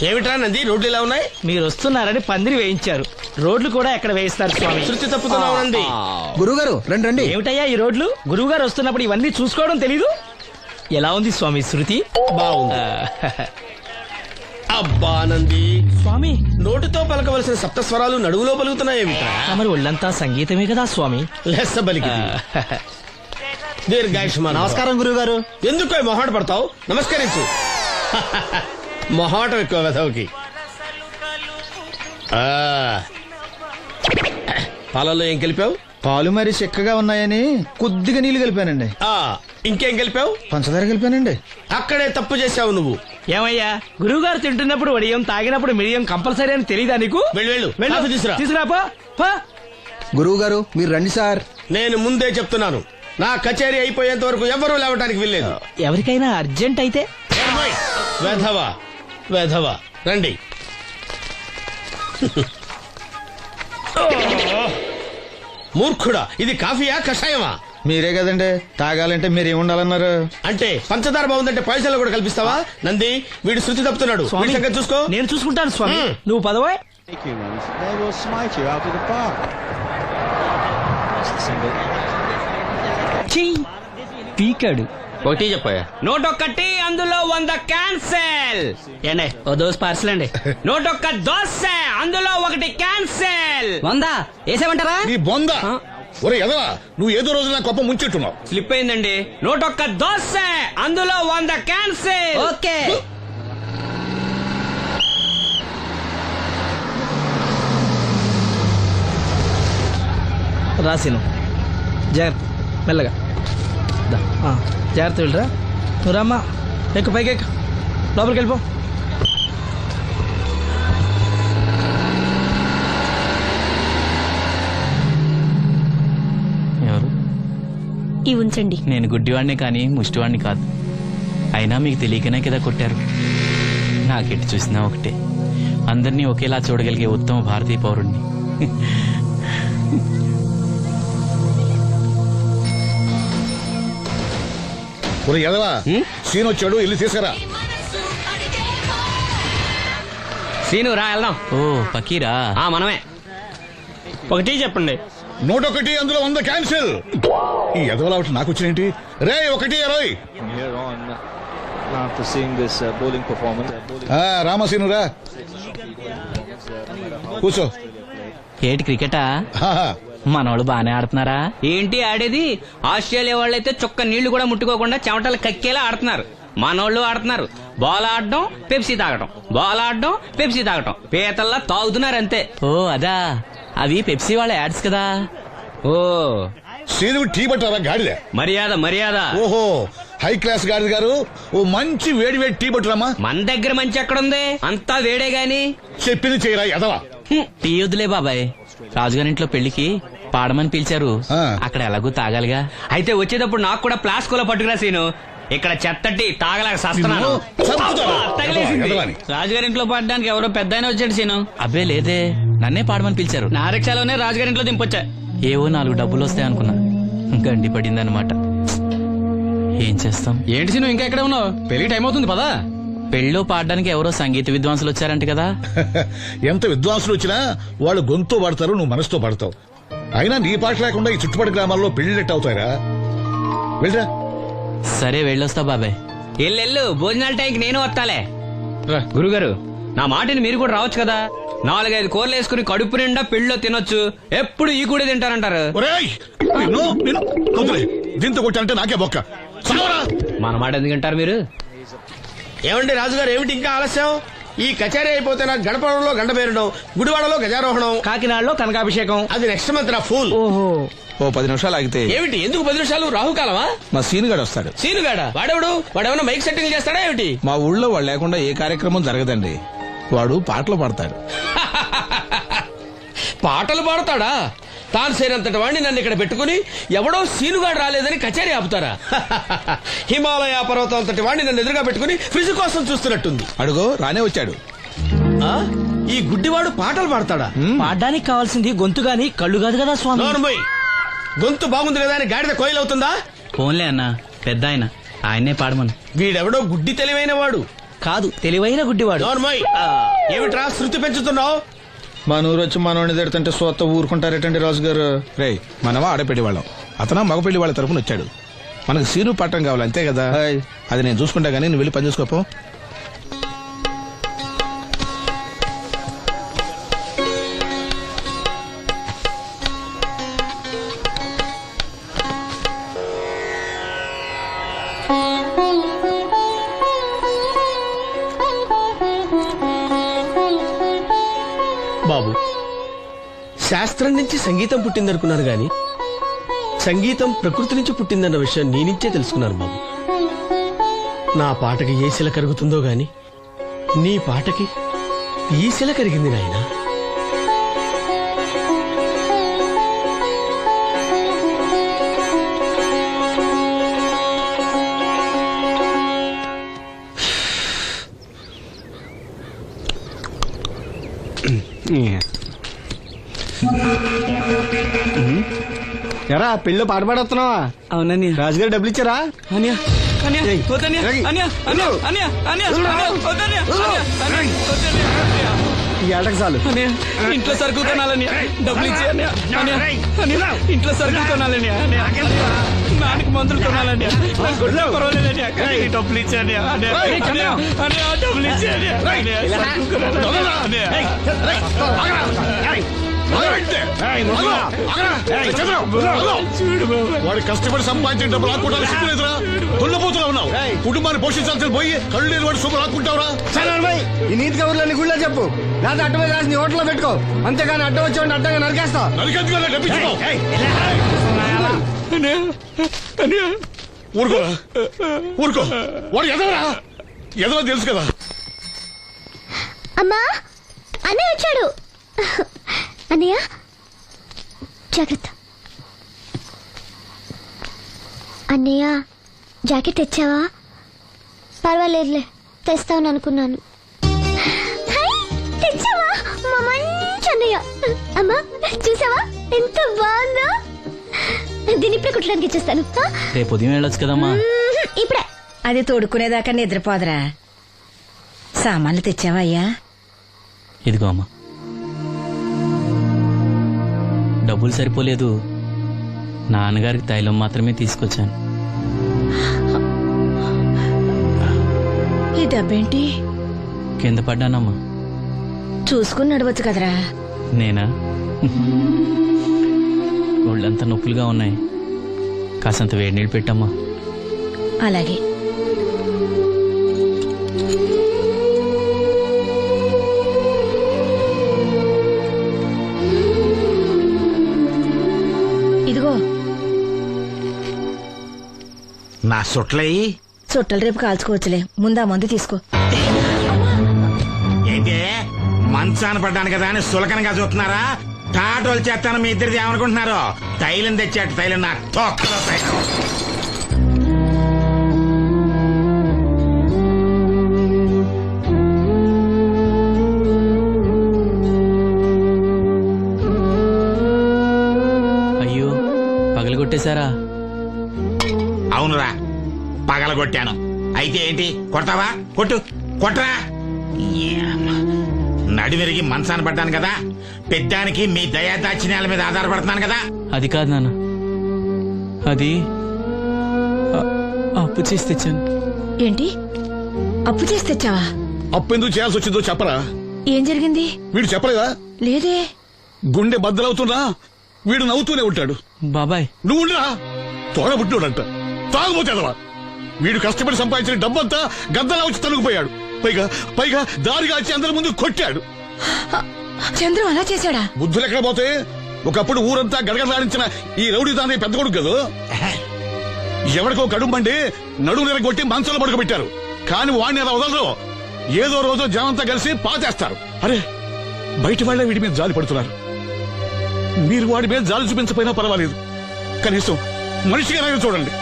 ఏమిట్రా నంది, రోడ్లు ఇలా ఉన్నాయి? మీరు వస్తున్నారని పందిరి వేయించారు. రోడ్లు కూడా ఎక్కడ వేయిస్తారు స్వామి? శృతి తప్పుతున్నావు నంది. గురుగారు రండి రండి. ఏమిటయ్యా ఈ రోడ్లు? గురువు గారు వస్తున్నప్పుడు ఇవన్నీ చూసుకోవడం తెలీదు? ఎలా ఉంది స్వామి శృతి? బాగుంది. అబ్బా నంది, స్వామి నోటితో పలకవలసిన సప్తస్వరాలు నడువులో పలుకుతున్నాయేమిట్రా? మరి ఒళ్ళంతా సంగీతమే కదా స్వామి. లెస్స బలికి దీర్ఘాయుష్మాన్. నమస్కారం గురుగారు. ఎందుకు మొహాట పడతావు? నమస్కరించు. మొహాటం ఎక్కువ వెధవుకి. పాలల్లో ఏం కలిపావు? పాలు మరి చిక్కగా ఉన్నాయని కొద్దిగా నీళ్లు కలిపానండి. ఇంకేం కలిపావు? పంచదార కలిపానండి. అక్కడే తప్పు చేశావు నువ్వు. ఏమయ్యా, గురువు గారు తింటున్నప్పుడు వడియం, తాగినప్పుడు మిడియం కంపల్సరీ అని తెలీదా నీకు? వెళ్ళు కాఫీ తీసురా. తీసుకురాపో. గురువు గారు మీరు రండి సార్. నేను ముందే చెప్తున్నాను, నా కచేరీ అయిపోయేంత వరకు ఎవరూ లేవటానికి వెళ్ళలేదు. ఎవరికైనా అర్జెంట్ అయితే వెధవా వెధవా రండి. మూర్ఖుడా, ఇది కాఫీయా కషాయమా? మీరే కదండి తాగాలంటే మీరేముండాలన్నారు? అంటే పంచదార బాగుందంటే పైసలు కూడా కల్పిస్తావా? నంది, వీడు శృతి తప్పుతున్నాడు. వీడి సంగతి చూసుకో. నేను చూసుకుంటాను స్వామి. నువ్వు పదవా. They will smite you out of the park. పీకాడు. ఒకటి చెప్పాయా? 101 అందులో 100 క్యాన్సెల్. ఏండే ఓ దోస్ పార్సల్ అండి. 101 దోశ అందులో 1 క్యాన్సెల్. 100 వేసేమంటారా? నీ బొంద. ఒరే ఎదవా, నువ్వు ఏదో రోజు నా గొప్ప ముంచెట్టున్నావు. స్లిప్ అయిందండి. 101 దోశ అందులో 100 క్యాన్సెల్. ఓకే. రాసిను జాగ్రత్త, మెల్లగా జాగ్రత్త వెళ్ళరా. నువ్వు రామ్మా, ఎక్కు పైకి ఎక్కు, లోపలికి వెళ్ళిపో. ఎవరు? ఇవి ఉంచండి. నేను గుడ్డివాడిని కానీ ముష్టివాడిని కాదు. అయినా మీకు తెలియకనే కదా కొట్టారు. నాకెట్టి చూసినా ఒకటే, అందరినీ ఒకేలా చూడగలిగే ఉత్తమ భారతీయ పౌరుణ్ణి. ఒరే ఎదవా, సీన్ వచ్చాడు, ఇల్లు తీసుకురా. సీను రా వెళ్దాం. ఓ పకీరా, మనమే. ఒకటి చెప్పండి. 101 అందులో 100 క్యాన్సిల్. ఈ ఎదవలా ఒకటి నాకు వచ్చినేంటి? రే 1-20. From here on, after seeing this bowling performance, రామసీను రా, కూర్చో. ఏటి క్రికెటా? మనోళ్ళు బానే ఆడుతున్నారా? ఏంటి ఆడేది? ఆస్ట్రేలియా వాళ్ళైతే చుక్క నీళ్లు కూడా ముట్టుకోకుండా చెమటలు కక్కేలా ఆడుతున్నారు. మనోళ్ళు ఆడుతున్నారు బాల్ ఆడడం, పెప్సీ తాగటం, బాల్ ఆడడం, పెప్సీ తాగటం, పీతల్లా తాగుతున్నారు అంతే. ఓ అదా, అవి పెప్సీ వాళ్ళ యాడ్స్ కదా. ఓ సీను టీ పట్టారా గాడిద? మర్యాద మర్యాద. ఓహో, హై క్లాస్ గాడిద గారు, ఓ మంచి వేడి వేడి టీ పట్టురామా. మన దగ్గర మంచి ఎక్కడుంది, అంతా వేడే గాని. చెప్పింది చేయరా ఎదవా. టీ వద్దులే బాబాయ్, రాజుగారింట్లో పెళ్లికి పాడమని పిలిచారు, అక్కడ ఎలాగూ తాగాలిగా. అయితే వచ్చేటప్పుడు నాకు కూడా ప్లాస్కోలో పట్టుకురా సీను. ఇక్కడ చెత్తటి తాగలేక సస్తున్నాను. రాజుగారింట్లో పాడడానికి ఎవరో పెద్ద ఆయన వచ్చాడు సీను. అబ్బే లేదే, నన్నే పాడమని పిలిచారు. నా రిక్షాలోనే రాజుగారింట్లో దింపొచ్చా. ఏవో 4 డబ్బులు వస్తాయి అనుకున్నా, గండి పడిందనమాట. ఏం చేస్తాం? ఏంటి సీను ఇంకా ఎక్కడ ఉన్నావు? పెళ్లి టైం అవుతుంది పదా. పెళ్ళిలో పాడడానికి ఎవరో సంగీత విద్వాంసులు వచ్చారంట కదా. ఎంత విద్వాంసులు వచ్చినా వాళ్ళు గొంతు పడతారు, నువ్వు మనసుతో పడతావు. అయినా నీ పాట లేకుండా ఈ చుట్టుపక్కల గ్రామాల్లో పెళ్లిళ్ళెట్ అవుతాయిరా. వెళ్ళరా. సరే వెళ్ళొస్తా బాబాయ్. ఎల్లెళ్ళు, భోజనాల టైంకి నేను వస్తాలే. గురుగారు, నా మాటని మీరు కూడా రావచ్చు కదా. 4-5 కూరలు వేసుకుని కడుపు నిండా పెళ్ళిలో తినొచ్చు. ఎప్పుడు ఈ కూడా తింటారంటారు. దీంతో కొట్టాలంటే నాకే బొక్క. మన మాట ఎందుకంటారు మీరు? ఏమండి రాజుగారు, ఏమిటి ఇంకా ఆలస్యం? ఈ కచేరీ అయిపోతే నాకు గణపవరంలో గంట పేరడం, గుడివాడలో గజారోహణం, కాకినాడలో కనకాభిషేకం. అది నెక్స్ట్ మంత్ నా ఫూల్. ఓహో, ఓ 10 నిమిషాలు ఆగితే. ఏమిటి, ఎందుకు 10 నిమిషాలు? రాహుకాలమా? మా సీనుగాడు వస్తాడు. సీనుగాడా? వాడేమన్నా మైక్ సెట్టింగ్ చేస్తాడా ఏమిటి? మా ఊళ్ళో వాడు లేకుండా ఏ కార్యక్రమం జరగదండి. వాడు పాటలు పాడతాడు. పాటలు పాడతాడా? తాను సేనంతటి వాడిని నన్ను ఇక్కడ పెట్టుకుని ఎవడో సీనుగాడు రాలేదని కచేరీ ఆపుతారా? హిమాలయ పర్వతం అంతటి వాడిని నన్ను ఎదురుగా పెట్టుకుని ఫ్రిజ్ కోసం చూస్తున్నట్టుంది. అడుగో రానే వచ్చాడు. ఈ గుడ్డివాడు పాటలు పాడతాడా? పాడడానికి కావాల్సింది గొంతు గాని కళ్ళు కాదు కదా స్వామి. నోర్మోయ్, గొంతు బాగుంది కదా అని గాడిద కోయిలవుతుందా? ఫోన్లే అన్న, పెద్ద ఆయన్నే పాడమను. వీడెవడో గుడ్డి తెలివైన వాడు కాదు తెలివైన గుడ్డివాడు. నోర్మోయ్ ఏమిట్రా శృతి పెంచుతున్నావు? మన ఊరు వచ్చి మనోడిని తిడుతుంటే సొత్త ఊరుకుంటారేటండి రాజు గారు. రేయ్ మనమా ఆడపెళ్లి వాళ్ళం, అతను మగపెళ్లి వాళ్ళ తరపున వచ్చాడు. మనకు సీను పట్టం కావాలి అంతే కదా. హాయ్. అది నేను చూసుకుంటా గానీ నువ్వు వెళ్ళి పని చూసుకోపో. బాబు, శాస్త్రం నుంచి సంగీతం పుట్టిందనుకున్నాను గాని సంగీతం ప్రకృతి నుంచి పుట్టిందన్న విషయం నీ నుంచే తెలుసుకున్నాను బాబు. నా పాటకి ఏ శిల కరుగుతుందో గాని నీ పాటకి ఈ శిల కరిగింది నాయనా. ఎరా పెళ్ళి పాట పాడుతున్నావా? అవునని రాజుగారు డబ్బులు ఇచ్చారా? అన్యా అన్యా ఏయ్, వద్దన్యా ఏయ్, అన్యా అన్యా అన్యా అన్యా అన్యా వద్దన్యా అన్యా ఈ ఏటకు చాలు. అన్యా ఇంట్లో సరుకులు కొనాలని డబ్బులు ఇచ్చి అన్యా అన్యా అన్యా ఇంట్లో సరుకులు కొనాలని అన్యా నానికి మందులు కొనాలని పర్వాలేదని డబ్బులు ఇచ్చి అన్యా అన్యా అన్యా డబ్బులు ఇచ్చి అన్యా సరుకులు కొనాలని చూడు బాబా వాడు కష్టపడి సంపాదించిన డబ్బులు లాక్కుంటారు సిగ్గులేదురా? దున్నపోతులా ఉన్నావు. కుటుంబాన్ని పోషించాల్సిన పోయి కళ్ళు లేని వాడు సొమ్ము లాక్కుంటావురా? ఈ నీతి కబుర్లన్నీ గుళ్ళో చెప్పు, లేదా అడ్డమే రాసి నీ హోటల్లో పెట్టుకో. అంతేగాని అడ్డం వచ్చేవాడిని అడ్డంగా నరికేస్తా. నరికెందుకు డబ్బిచ్చుకో. అన్యా అన్యా ఊరుకోరా, ఊరుకో. వాడు ఎదవరా? ఎదవ తెలుసు కదా. అమ్మా అన్నయ్య వచ్చాడు. అన్నయ్య జాగ్రత్త. అన్నయ్య జాకెట్ తెచ్చావా? పర్వాలేదులే, తెస్తావని అనుకున్నాను. తెచ్చావా? మా మంచి అన్నయ్య. అమ్మా చూసావా ఎంత బాగుందో? దీని ఇప్పుడే కుట్టడానికి ఇచ్చేస్తాను. రేపు ఉదయం వెళ్ళొచ్చు కదమ్మా. ఇప్పుడే. అది తోడుకునేదాకా నిద్రపోదరా. సామాన్లు తెచ్చావా అయ్యా? ఇదిగో అమ్మా. డబ్బులు సరిపోలేదు, నాన్నగారికి తైలం మాత్రమే తీసుకొచ్చాను. ఈ డబ్బేంటి? కింద పడ్డానమ్మా. చూసుకుని నడవచ్చు కదరా. నేనా? ఒళ్ళంతా నొప్పులుగా ఉన్నాయి, కాసంత వేడి నీళ్ళు పెట్టమ్మా. అలాగే. ఇదిగో నా సొట్లయి చుట్టలు రేపు కాల్చుకోవచ్చులే, ముందా మందు తీసుకో. ఏంటే మంచాన పడ్డాను కదా అని సులకనగా చూస్తున్నారా? టాటోలు చేస్తాను మీ ఇద్దరిది ఏమనుకుంటున్నారు? తైలం తెచ్చాడు, తైలం నా తొక్కలో తైలం. అయ్యో, పగలగొట్టేశారా? అవునురా, పగలగొట్టాను. అయితే ఏంటి, కొడతావా? కొట్టు, కొట్టరా. నడివిరిగి మంచాన పడ్డాను కదా, పెద్దానికి మీ దయాదాచిన్యాల మీద ఆధారపడుతున్నాను కదా. అది కాదు నాన్న, అది అప్పు చేసి తెచ్చాను. ఏంటి అప్పు చేసి తెచ్చావా? అప్పు ఎందుకు చేయాల్సి వచ్చిందో చెప్పరా? ఏం జరిగింది? వీడు చెప్పలేదా? లేదే. గుండె బద్దలవుతున్నా వీడు నవ్వుతూనే ఉంటాడు. బాబాయ్, నువ్వు ఉండరా? తోడబుట్టినోడంట, తాగుపోతేదవా. వీడు కష్టపడి సంపాదించిన డబ్బంతా గద్దలా వచ్చి తనుకుపోయాడు. పైగా పైగా దారిగా వచ్చి అందరి ముందు కొట్టాడు. చంద్రు అలా చేశాడా? బుద్ధులు ఎక్కడ పోతే, ఒకప్పుడు ఊరంతా గడగడలాడించిన ఈ రౌడీ దాని పెద్ద కొడుకు కదా. ఎవరికో కడుంబండి నడుము నిరగొట్టి మంచంలో పడుకోబెట్టారు. కాని వాడిని అలా వదలరు. ఏదో రోజు జనంతా కలిసి పాతేస్తారు. అరే, బయట వాళ్ళే వీడి మీద జాలి పడుతున్నారు. మీరు వాడి మీద జాలి చూపించకపోయినా పర్వాలేదు, కనీసం మనిషిగా చూడండి.